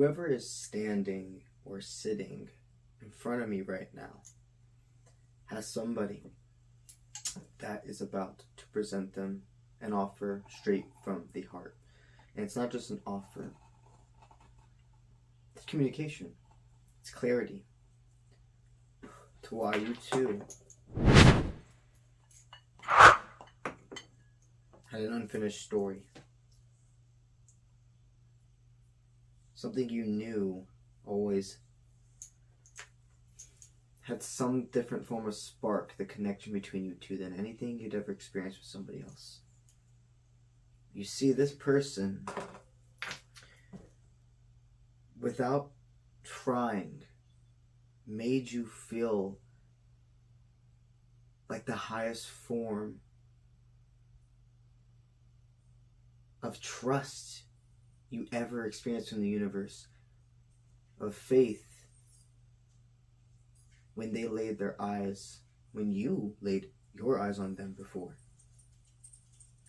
whoever is standing or sitting in front of me right now has somebody that is about to present them an offer straight from the heart. And it's not just an offer. It's communication. It's clarity. To why you too had an unfinished story. Something you knew always had some different form of spark, the connection between you two, than anything you'd ever experienced with somebody else. You see, this person, without trying, made you feel like the highest form of trust you ever experienced from the universe, of faith, when they laid their eyes, when you laid your eyes on them before.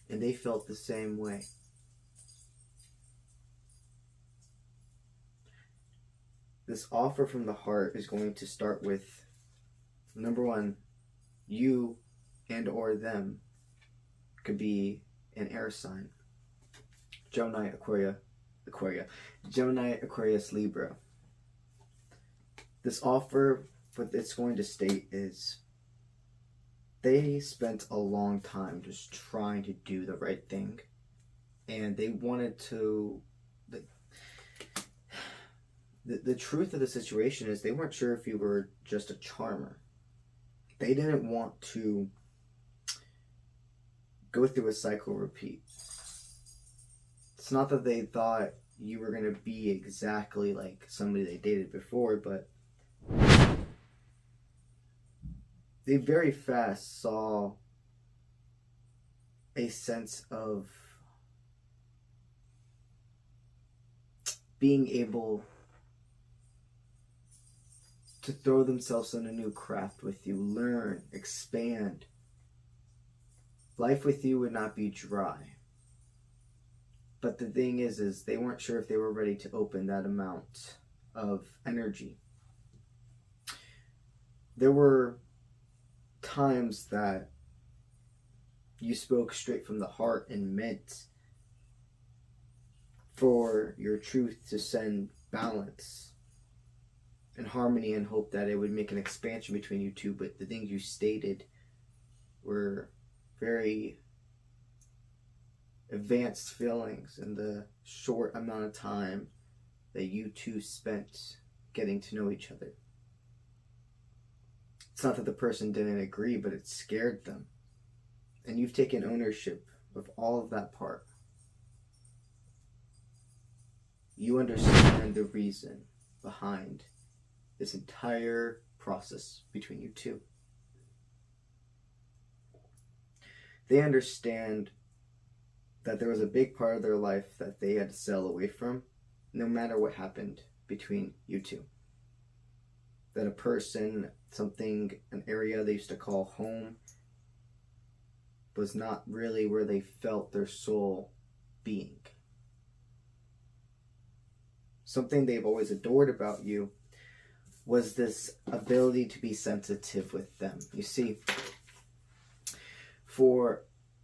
And they felt the same way. This offer from the heart is going to start with, number one, you and or them could be an air sign. Gemini, Gemini, Aquarius, Libra. This offer, what it's going to state is, they spent a long time just trying to do the right thing, and they wanted to. The truth of the situation is, they weren't sure if you were just a charmer. They didn't want to go through a cycle repeat. It's not that they thought you were going to be exactly like somebody they dated before, but they very fast saw a sense of being able to throw themselves on a new craft with you, learn, expand. Life with you would not be dry. But the thing is they weren't sure if they were ready to open that amount of energy. There were times that you spoke straight from the heart and meant for your truth to send balance and harmony, and hope that it would make an expansion between you two, but the things you stated were very advanced feelings in the short amount of time that you two spent getting to know each other. It's not that the person didn't agree, but it scared them. And you've taken ownership of all of that part. You understand the reason behind this entire process between you two. They understand that there was a big part of their life that they had to sail away from, no matter what happened between you two. That a person, something, an area they used to call home, was not really where they felt their soul being. Something they've always adored about you was this ability to be sensitive with them. You see, for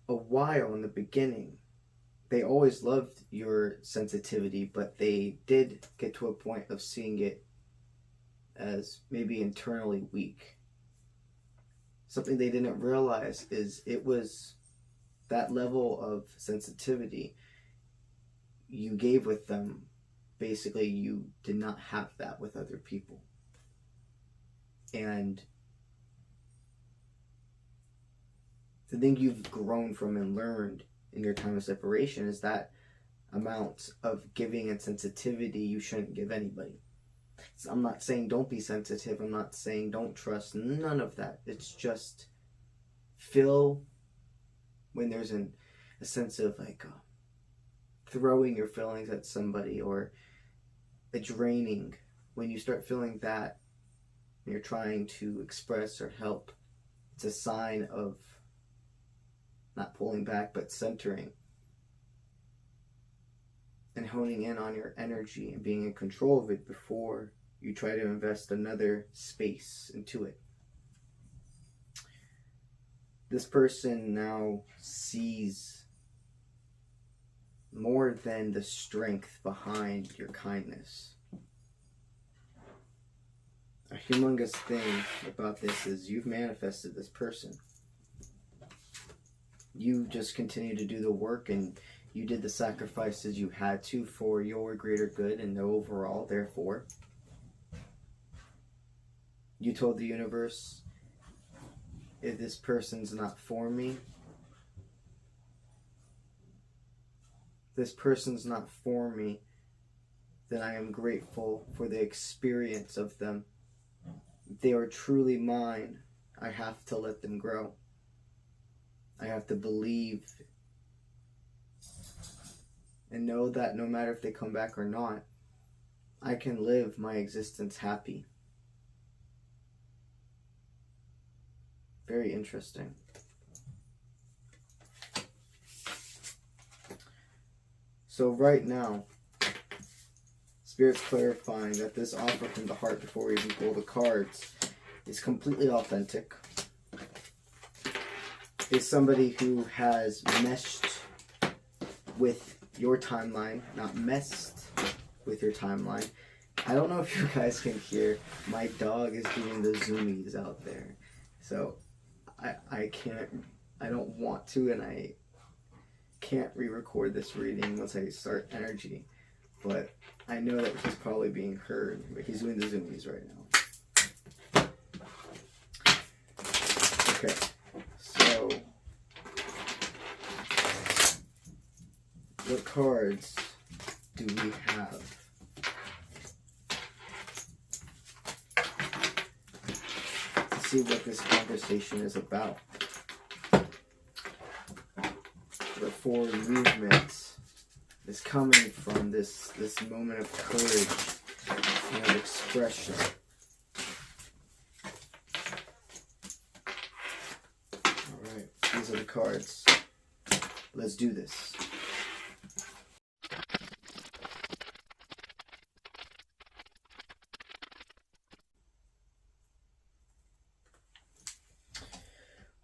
a while in the beginning, they always loved your sensitivity, but they did get to a point of seeing it as maybe internally weak. Something they didn't realize is it was that level of sensitivity you gave with them. Basically, you did not have that with other people. And the thing you've grown from and learned in your time of separation is that amount of giving and sensitivity you shouldn't give anybody. So I'm not saying don't be sensitive. I'm not saying don't trust. None of that. It's just feel when there's a sense of like throwing your feelings at somebody, or a draining. When you start feeling that, and you're trying to express or help, it's a sign of not pulling back, but centering. and honing in on your energy and being in control of it before you try to invest another space into it. This person now sees more than the strength behind your kindness. A humongous thing about this is you've manifested this person. You just continue to do the work, and you did the sacrifices you had to for your greater good and the overall, therefore. You told the universe, if this person's not for me, then I am grateful for the experience of them. If they are truly mine, I have to let them grow. I have to believe and know that no matter if they come back or not, I can live my existence happy. Very interesting. So right now, Spirit's clarifying that this offer from the heart before we even pull the cards is completely authentic. Is somebody who has meshed with your timeline, not messed with your timeline. I don't know if you guys can hear, my dog is doing the zoomies out there. So I don't want to, and I can't re-record this reading once I start energy. But I know that he's probably being heard, but he's doing the zoomies right now. Okay, so what cards do we have? To see what this conversation is about. The forward movement is coming from this moment of courage and of expression. Alright, these are the cards. Let's do this.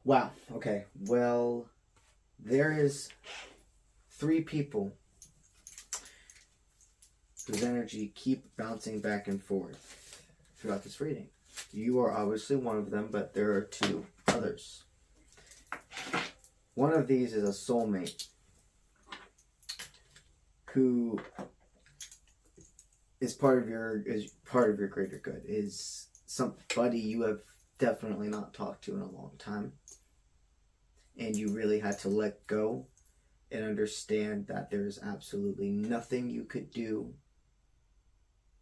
Wow, okay, well, there is 3 people whose energy keep bouncing back and forth throughout this reading. You are obviously one of them, but there are 2 others. One of these is a soulmate who is part of your greater good, is somebody you have definitely not talked to in a long time. And you really had to let go and understand that there's absolutely nothing you could do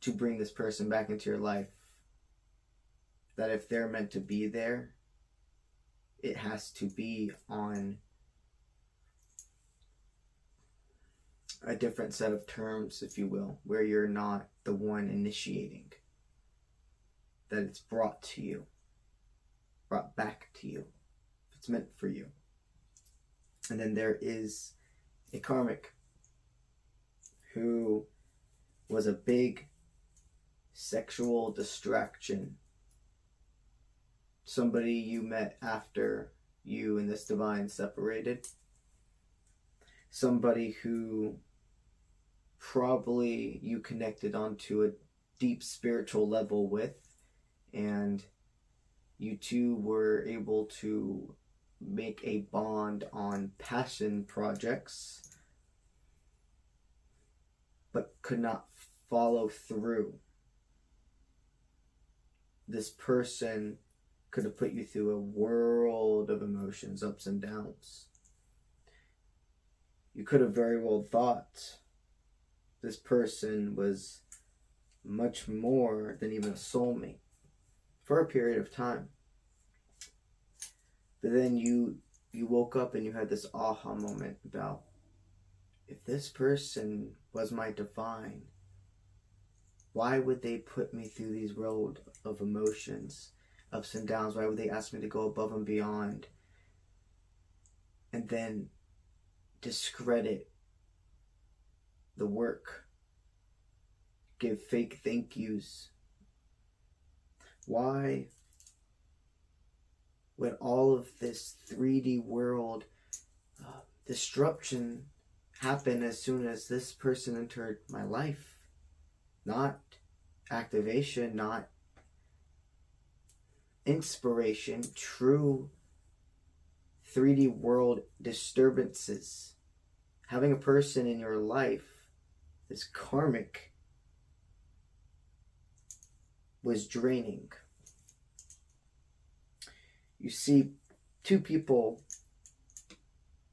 to bring this person back into your life. That if they're meant to be there, it has to be on a different set of terms, if you will, where you're not the one initiating. That it's brought to you, brought back to you, if it's meant for you. And then there is a karmic who was a big sexual distraction. Somebody you met after you and this divine separated. Somebody who probably you connected onto a deep spiritual level with, and you two were able to make a bond on passion projects, but could not follow through. This person could have put you through a world of emotions, ups and downs. You could have very well thought this person was much more than even a soulmate for a period of time. But then you woke up and you had this aha moment about, if this person was my divine, why would they put me through these road of emotions, ups and downs? Why would they ask me to go above and beyond? And then discredit the work, give fake thank yous. Why would all of this 3D world disruption happen as soon as this person entered my life? Not activation, not inspiration, true 3D world disturbances. Having a person in your life, this karmic, was draining. You see, two people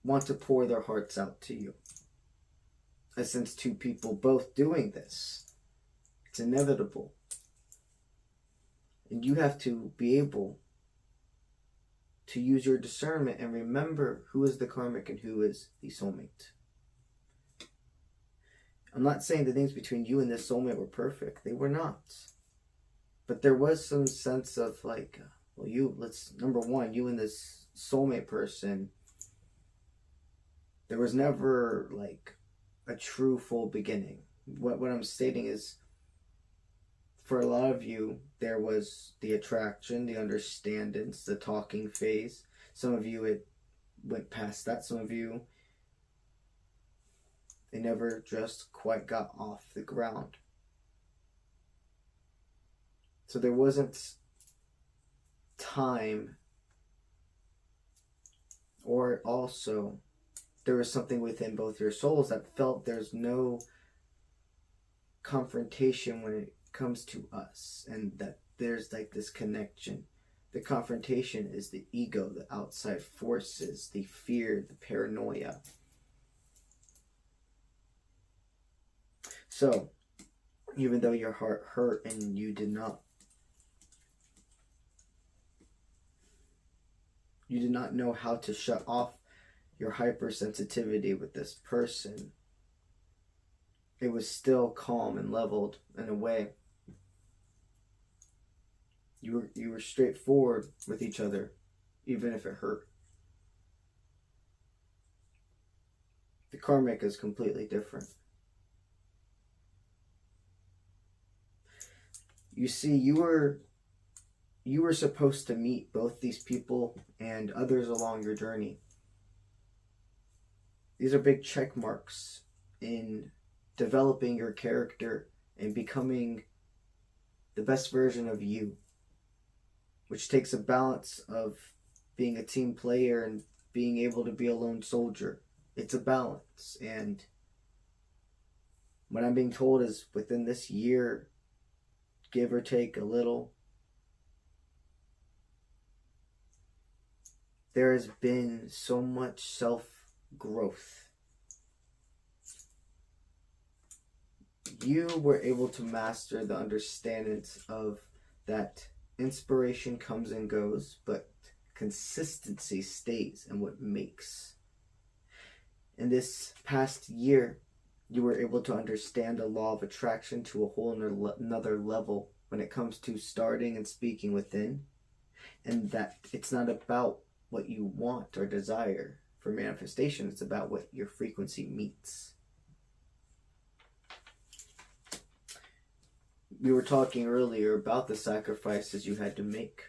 want to pour their hearts out to you. And since two people both doing this, it's inevitable. And you have to be able to use your discernment and remember who is the karmic and who is the soulmate. I'm not saying the things between you and this soulmate were perfect. They were not. But there was some sense of like, well, number one, you and this soulmate person, there was never like a true full beginning. What I'm stating is, for a lot of you, there was the attraction, the understandings, the talking phase. Some of you, it went past that. Some of you, they never just quite got off the ground. So there wasn't time, or also there was something within both your souls that felt there's no confrontation when it comes to us, and that there's like this connection. The confrontation is the ego, the outside forces, the fear, the paranoia. So even though your heart hurt and you did not know how to shut off your hypersensitivity with this person, it was still calm and leveled in a way. You were straightforward with each other, even if it hurt. The karmic is completely different. You see, you were supposed to meet both these people and others along your journey. These are big check marks in developing your character and becoming the best version of you, which takes a balance of being a team player and being able to be a lone soldier. It's a balance, and what I'm being told is within this year, give or take a little, there has been so much self-growth. You were able to master the understandings of that inspiration comes and goes, but consistency stays and what makes. In this past year, you were able to understand the law of attraction to a whole another level when it comes to starting and speaking within, and that it's not about what you want or desire for manifestation, it's about what your frequency meets. We were talking earlier about the sacrifices you had to make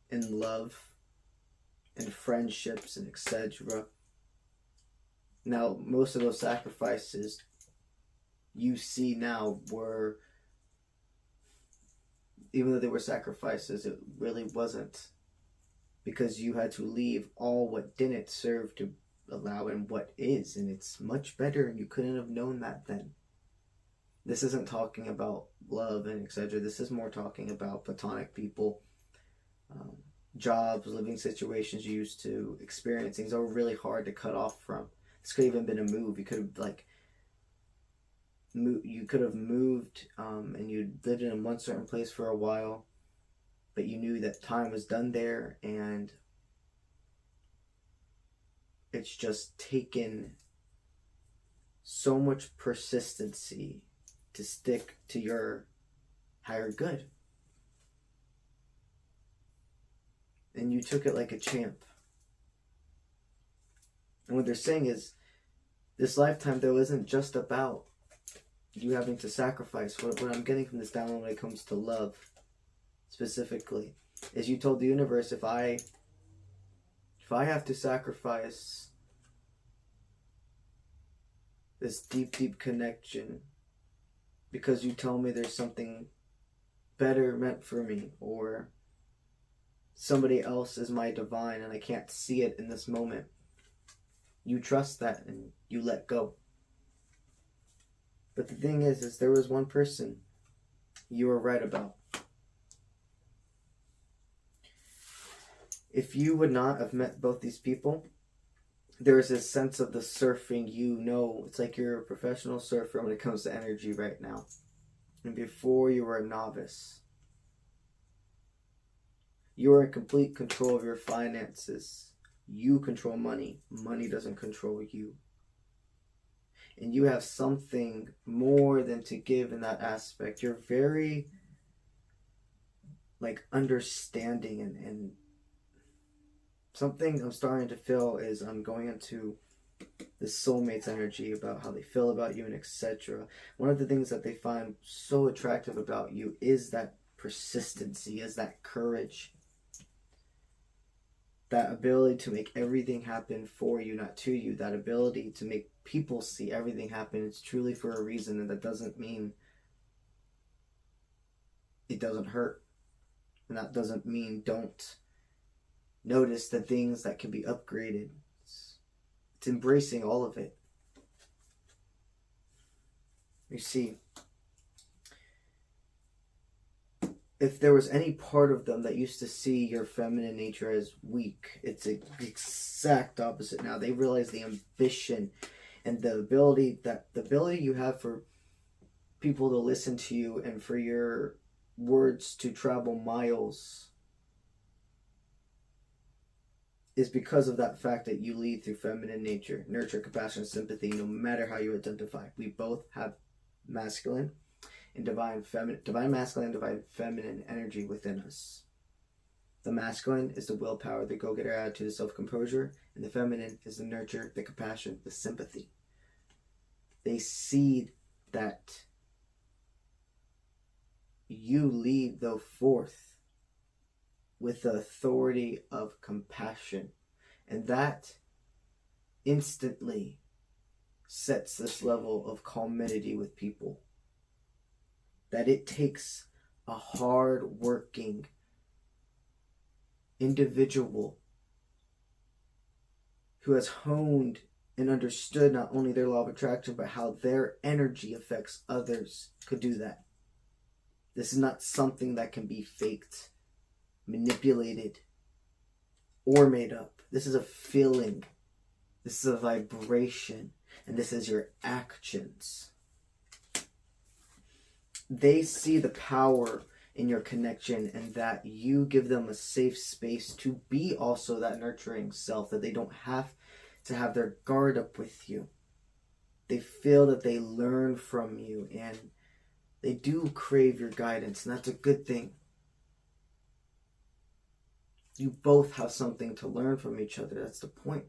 in love, in friendships, and etc. Now, most of those sacrifices you see now were, even though they were sacrifices, it really wasn't, because you had to leave all what didn't serve to allow in what is, and it's much better, and you couldn't have known that then. This isn't talking about love and etc. This is more talking about platonic people, jobs, living situations you used to experience, things that were really hard to cut off from. This could have even been a move. You could have moved and you lived in one certain place for a while, but you knew that time was done there, and it's just taken so much persistency to stick to your higher good. And you took it like a champ. And what they're saying is, this lifetime, though, isn't just about you having to sacrifice. What I'm getting from this download when it comes to love, specifically, is you told the universe, if I have to sacrifice this deep connection because you tell me there's something better meant for me, or somebody else is my divine and I can't see it in this moment, you trust that and you let go. But the thing is there was one person you were right about. If you would not have met both these people, there's this sense of the surfing, it's like you're a professional surfer when it comes to energy right now. And before you were a novice, you are in complete control of your finances. You control money. Money doesn't control you. And you have something more than to give in that aspect. You're very understanding, and something I'm starting to feel is I'm going into the soulmate's energy about how they feel about you and etc. One of the things that they find so attractive about you is that persistency, is that courage, that ability to make everything happen for you, not to you, that ability to make people see everything happen. It's truly for a reason, and that doesn't mean it doesn't hurt. And that doesn't mean don't notice the things that can be upgraded. It's embracing all of it. You see, if there was any part of them that used to see your feminine nature as weak, it's the exact opposite now. They realize the ambition and the ability you have for people to listen to you and for your words to travel miles is because of that fact that you lead through feminine nature, nurture, compassion, sympathy, no matter how you identify. We both have masculine and divine masculine, divine feminine energy within us. The masculine is the willpower, the go-getter attitude, the self-composure, and the feminine is the nurture, the compassion, the sympathy. They see that you lead, though, forth with the authority of compassion, and that instantly sets this level of calmity with people. That it takes a hard-working individual who has honed and understood not only their law of attraction, but how their energy affects others could do that. This is not something that can be faked, manipulated, or made up. This is a feeling. This is a vibration. And this is your actions. They see the power in your connection, and that you give them a safe space to be also that nurturing self, that they don't have to have their guard up with you. They feel that they learn from you, and they do crave your guidance, and that's a good thing. You both have something to learn from each other. That's the point.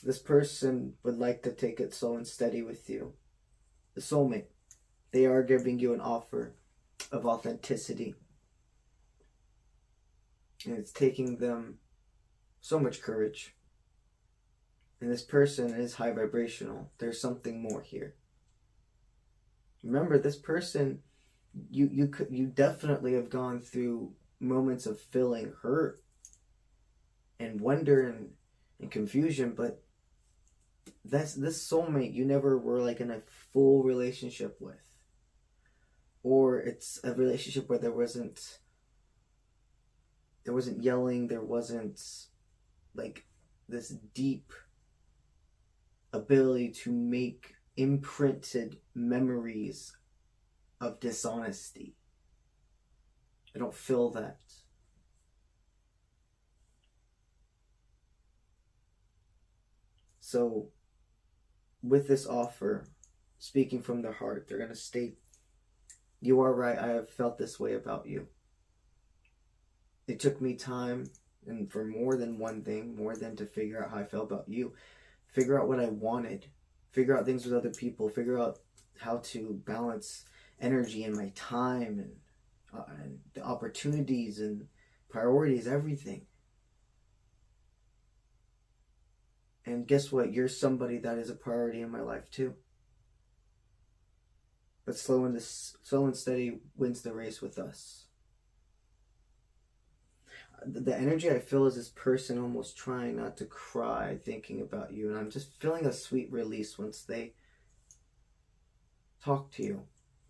This person would like to take it slow and steady with you. The soulmate. They are giving you an offer of authenticity. And it's taking them so much courage. And this person is high vibrational. There's something more here. Remember, this person, you definitely have gone through moments of feeling hurt and wonder and confusion, but this soulmate you never were in a full relationship with. Or it's a relationship where there wasn't yelling, there wasn't this deep ability to make imprinted memories of dishonesty. I don't feel that. So, with this offer, speaking from their heart, they're going to state, you are right, I have felt this way about you. It took me time and for more than one thing, more than to figure out how I felt about you, figure out what I wanted, figure out things with other people, figure out how to balance energy and my time and the opportunities and priorities, everything. And guess what? You're somebody that is a priority in my life too. But slow and steady wins the race with us. The energy I feel is this person almost trying not to cry thinking about you. And I'm just feeling a sweet release once they talk to you.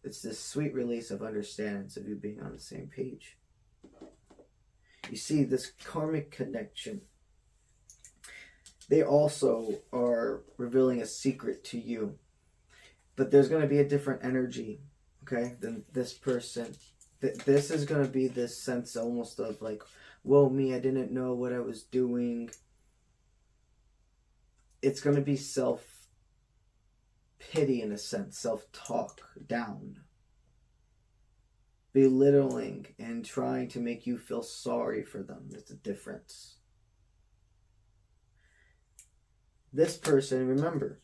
It's this sweet release of understandings of you being on the same page. You see, this karmic connection, they also are revealing a secret to you. But there's going to be a different energy, okay, than this person. This is going to be this sense almost of like, whoa, me, I didn't know what I was doing. It's going to be self-pity in a sense, self-talk down. Belittling and trying to make you feel sorry for them. There's a difference. This person, remember,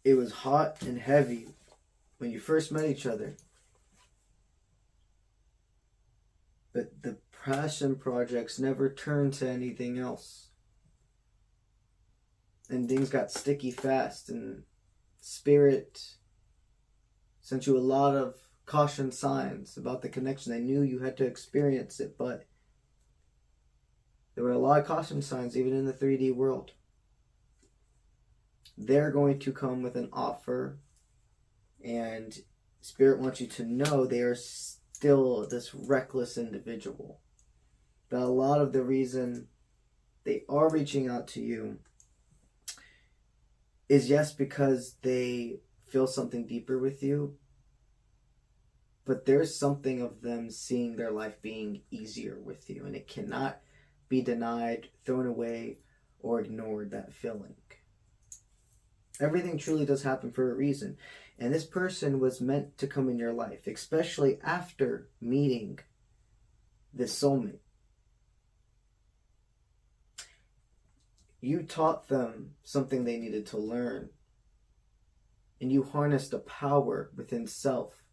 it was hot and heavy when you first met each other. But the passion projects never turned to anything else. And things got sticky fast, and Spirit sent you a lot of caution signs about the connection. They knew you had to experience it, but there were a lot of caution signs even in the 3D world. They're going to come with an offer, and Spirit wants you to know they are still this reckless individual. That a lot of the reason they are reaching out to you is, yes, because they feel something deeper with you, but there's something of them seeing their life being easier with you, and it cannot be denied, thrown away, or ignored, that feeling. Everything truly does happen for a reason. And this person was meant to come in your life, especially after meeting this soulmate. You taught them something they needed to learn. And you harnessed a power within self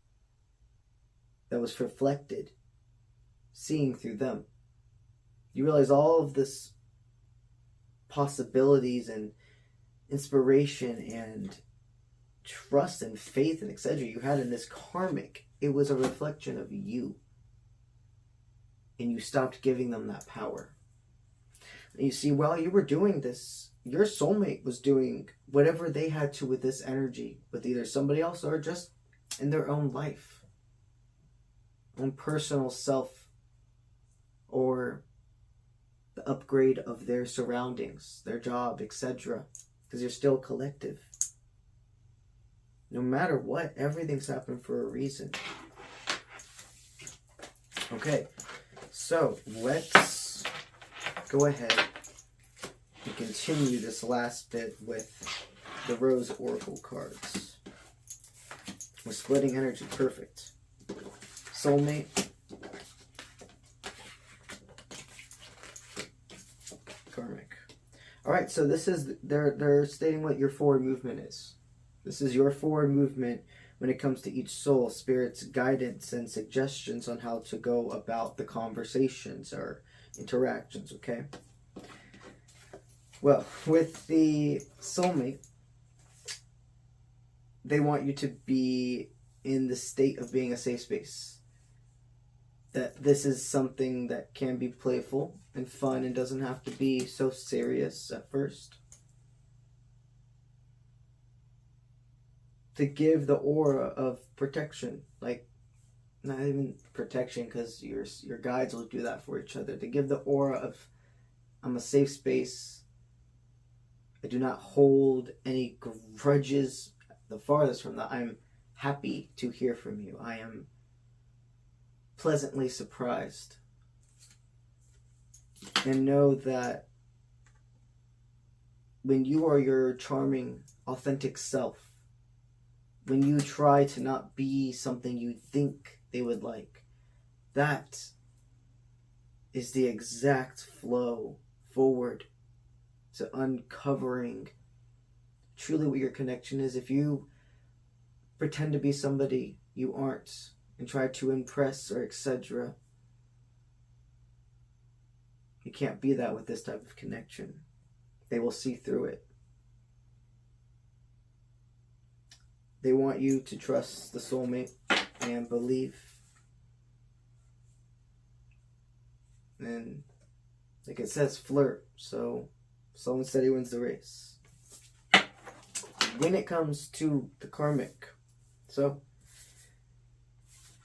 that was reflected, seeing through them. You realize all of this possibilities and inspiration and trust and faith and etc. you had in this karmic. It was a reflection of you. And you stopped giving them that power. And you see, while you were doing this, your soulmate was doing whatever they had to with this energy, with either somebody else or just in their own life, own personal self, or the upgrade of their surroundings, their job, etc. Because you're still collective. No matter what, everything's happened for a reason. Okay, so let's go ahead and continue this last bit with the Rose Oracle cards. We're splitting energy, perfect. Soulmate. Karmic. Alright, so this is, they're stating what your forward movement is. This is your forward movement when it comes to each soul, Spirit's guidance and suggestions on how to go about the conversations or interactions, okay? Well, with the soulmate, they want you to be in the state of being a safe space. That this is something that can be playful and fun and doesn't have to be so serious at first. To give the aura of protection, like not even protection because your guides will do that for each other. To give the aura of, I'm a safe space. I do not hold any grudges. The farthest from that, I'm happy to hear from you. I am pleasantly surprised. And know that when you are your charming, authentic self, when you try to not be something you think they would like, that is the exact flow forward to uncovering truly what your connection is. If you pretend to be somebody you aren't and try to impress or etc., you can't be that with this type of connection. They will see through it. They want you to trust the soulmate and believe. And like it says, flirt. So slow and steady wins the race. When it comes to the karmic, so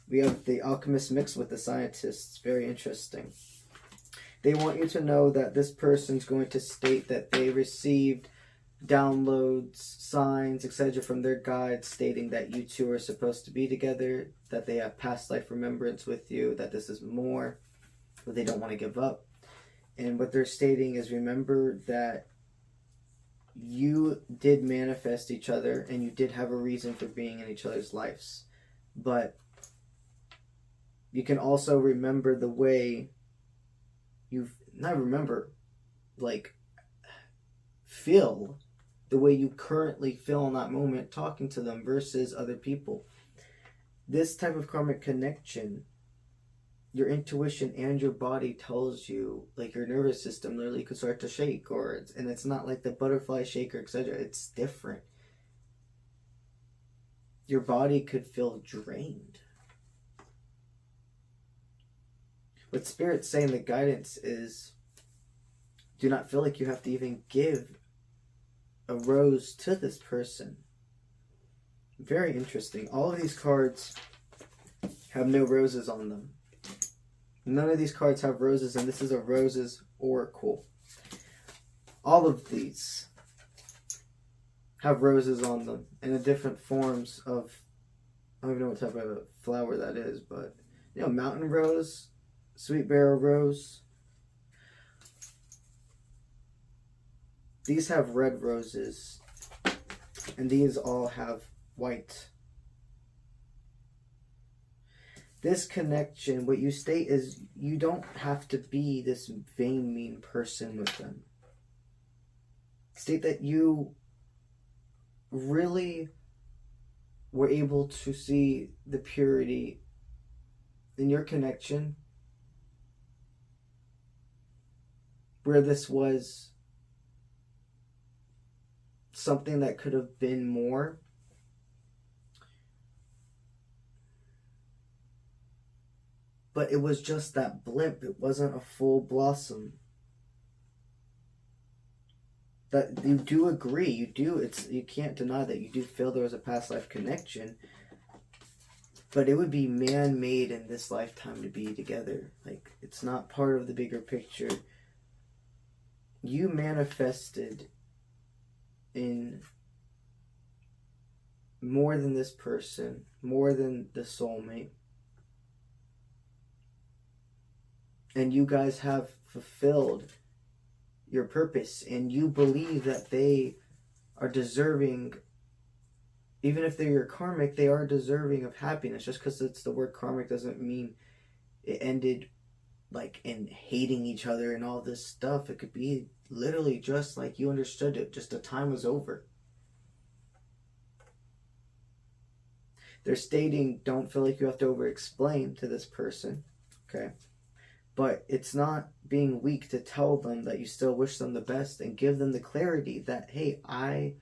we have the alchemist mixed with the scientists. Very interesting. They want you to know that this person's going to state that they received downloads, signs, etc. from their guides stating that you two are supposed to be together, that they have past life remembrance with you, that this is more, but they don't want to give up. And what they're stating is, remember that you did manifest each other and you did have a reason for being in each other's lives. But you can also remember the way feel the way you currently feel in that moment talking to them versus other people. This type of karmic connection, your intuition and your body tells you, like your nervous system literally could start to shake, and it's not like the butterfly shaker, etc. It's different. Your body could feel drained. What Spirit's saying, the guidance is, do not feel like you have to even give a rose to this person. Very interesting. All of these cards have no roses on them. None of these cards have roses, and this is a roses oracle. All of these have roses on them in a different forms of, I don't even know what type of flower that is, but you know, mountain rose, sweet barrel rose. These have red roses, and these all have white. This connection, what you state is, you don't have to be this vain, mean person with them. State that you really were able to see the purity in your connection, where this was something that could have been more. But it was just that blimp. It wasn't a full blossom. That you do agree. You do. You can't deny that you do feel there was a past life connection. But it would be man-made in this lifetime to be together. Like, it's not part of the bigger picture. You manifested in more than this person, more than the soulmate. And you guys have fulfilled your purpose, and you believe that they are deserving, even if they're your karmic, they are deserving of happiness. Just because it's the word karmic doesn't mean it ended like in hating each other and all this stuff. It could be literally just like you understood it, just the time was over. They're stating, don't feel like you have to over-explain to this person, okay? But it's not being weak to tell them that you still wish them the best and give them the clarity that, hey, I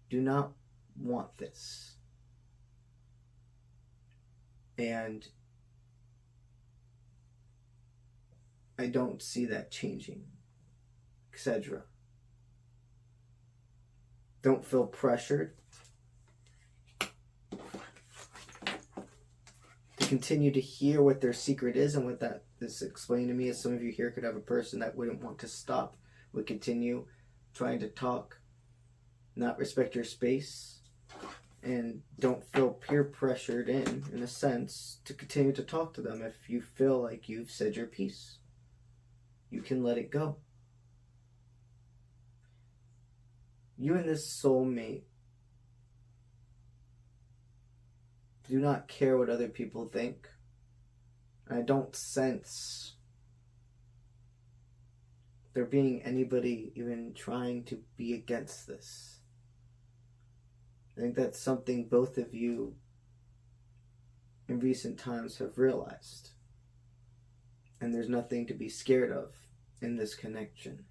do not want this. And I don't see that changing, etc. Don't feel pressured to continue to hear what their secret is, and what that is explained to me is, some of you here could have a person that wouldn't want to stop, would continue trying to talk, not respect your space, and don't feel peer pressured in a sense, to continue to talk to them. If you feel like you've said your piece, you can let it go. You and this soulmate do not care what other people think. I don't sense there being anybody even trying to be against this. I think that's something both of you in recent times have realized. And there's nothing to be scared of in this connection.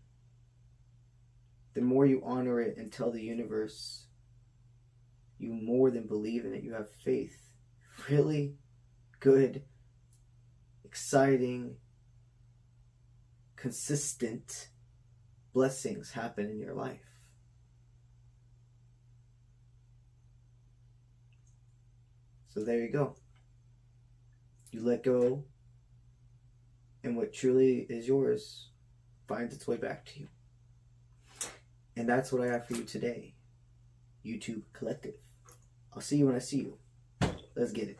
The more you honor it and tell the universe you more than believe in it, you have faith, really good, exciting, consistent blessings happen in your life. So there you go. You let go, and what truly is yours finds its way back to you. And that's what I have for you today, YouTube Collective. I'll see you when I see you. Let's get it.